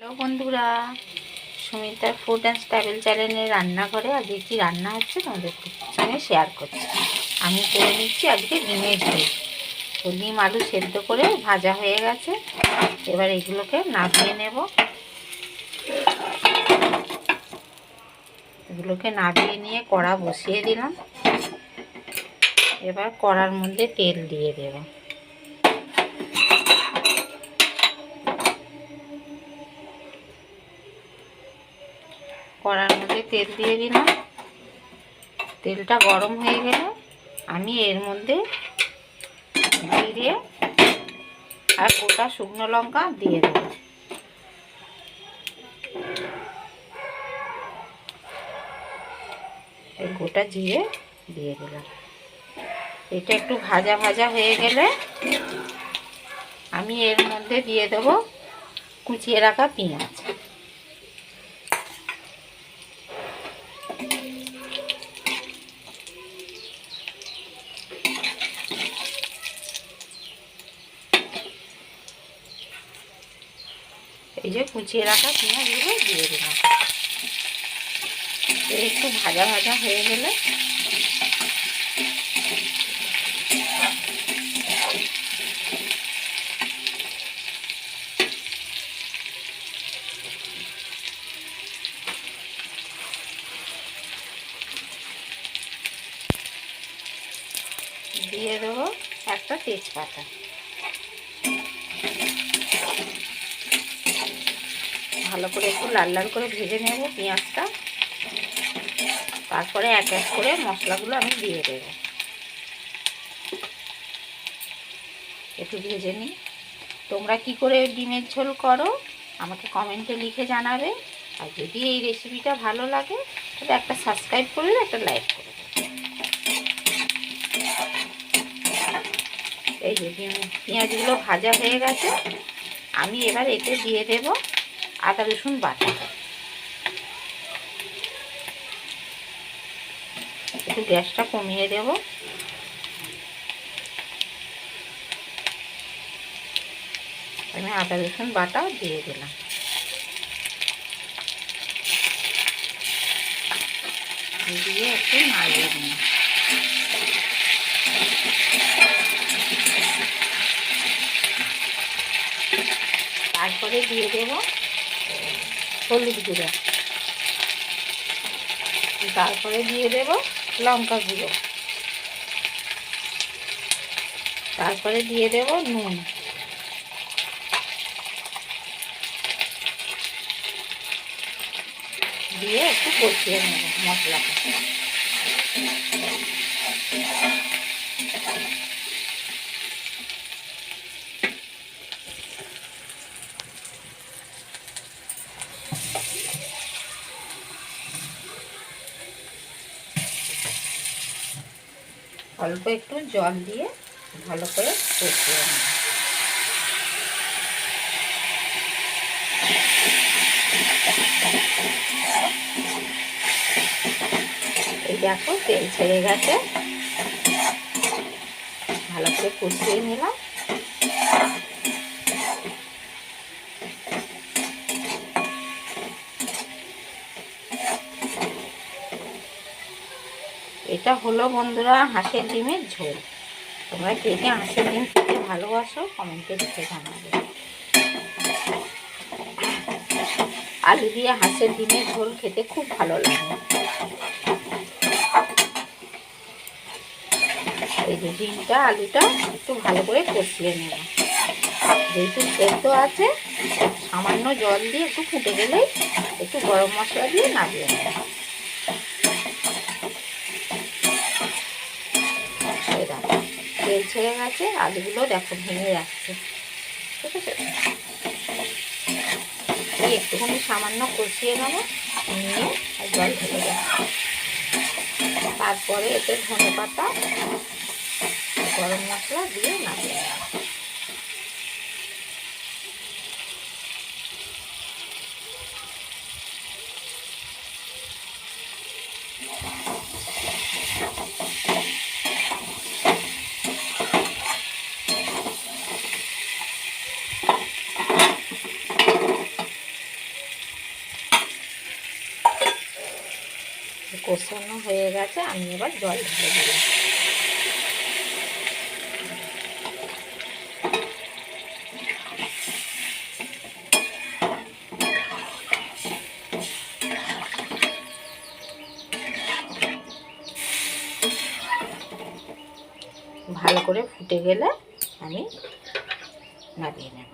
Hello বন্ধুরা, সুমিতার food and travel চ্যানেলের রান্নাঘরে আজকে কী রান্না হচ্ছে তোমাদের সঙ্গে শেয়ার করছি। আমি করে নিচ্ছি আজকে ডিমের ঝোল। তো ডিম আলু সেদ্ধ করে ভাজা হয়ে গেছে, এবার এগুলোকে নামিয়ে নেব। এগুলোকে নামিয়ে নিয়ে কড়া বসিয়ে দিলাম। এবার কড়ার মধ্যে তেল দিয়ে দেব। কড়ার মধ্যে তেল দিয়ে দিলাম। তেলটা গরম হয়ে গেলে আমি এর মধ্যে জিরে আর গোটা শুকনো লঙ্কা দিয়ে দেব। এই গোটা জিরে দিয়ে দিলাম। এটা একটু ভাজা ভাজা হয়ে গেলে আমি এর মধ্যে দিয়ে দেব কুচিয়ে রাখা পেঁয়াজ। এই যে কুচিয়ে রাখা পেঁয়াজগুলো দিয়ে দিলাম। একটু ভাজা ভাজা হয়ে গেলে দিয়ে দেবো একটা তেজপাতা। ভালো করে একটু লাল লাল করে ভেজে নেব পেঁয়াজটা। তারপরে এক এক করে মশলাগুলো আমি দিয়ে দেব। একটু ভেজে নিই। তোমরা কি করে ডিমের ঝোল করো আমাকে কমেন্টে লিখে জানাবে। আর যদি এই রেসিপিটা ভালো লাগে তাহলে একটা সাবস্ক্রাইব করলে একটা লাইক করে দেবে। এই যে পেঁয়াজগুলো ভাজা হয়ে গেছে, আমি এবার এতে দিয়ে দেব আদা রসুন বাটা। একটু গ্যাসটা কমিয়ে দেব। আমি আদা রসুন বাটা দিয়ে দিলাম। দিয়ে একটু নাড়িয়ে দিই। তারপরে দিয়ে দেব হলুদ গুঁড়ো। তারপরে দিয়ে দেব লঙ্কা গুঁড়ো। তারপরে দিয়ে দেব নুন। দিয়ে একটু কষিয়ে নেব মশলাটা। অল্প একটু জল দিয়ে ভালো করে কষিয়ে নেব। এই দেখো তেল ছেড়ে গেছে, ভালো করে কষিয়ে নিলাম। এটা হলো বন্ধুরা হাঁসের ডিমের ঝোল। তোমরা কে কে হাঁসের ডিম খেতে ভালোবাসো কমেন্টে লিখে জানাবে। আলু দিয়ে হাঁসের ডিমের ঝোল খেতে খুব ভালো লাগে। এই যে ডিমটা আলুটা একটু ভালো করে কষিয়ে নেব। যেহেতু সেদ্ধ আছে সামান্য জল দিয়ে একটু ফুটে গেলেই একটু গরম মশলা দিয়ে নামিয়ে নেব। তেল ছেড়ে গেছে, আলুগুলো দেখো ভেঙে যাচ্ছে। ঠিক আছে, এই একটুখানি সামান্য কষিয়ে নেবো, নিয়ে আর জল ঢেলে দেবো। তারপরে এতে ধনে পাতা গরম মশলা দিয়ে নামিয়ে নেব। কষানো হয়ে গেছে, আমি এবার জল ঢেলে দিলাম। ভালো করে ফুটে গেলে আমি নামিয়ে নেব।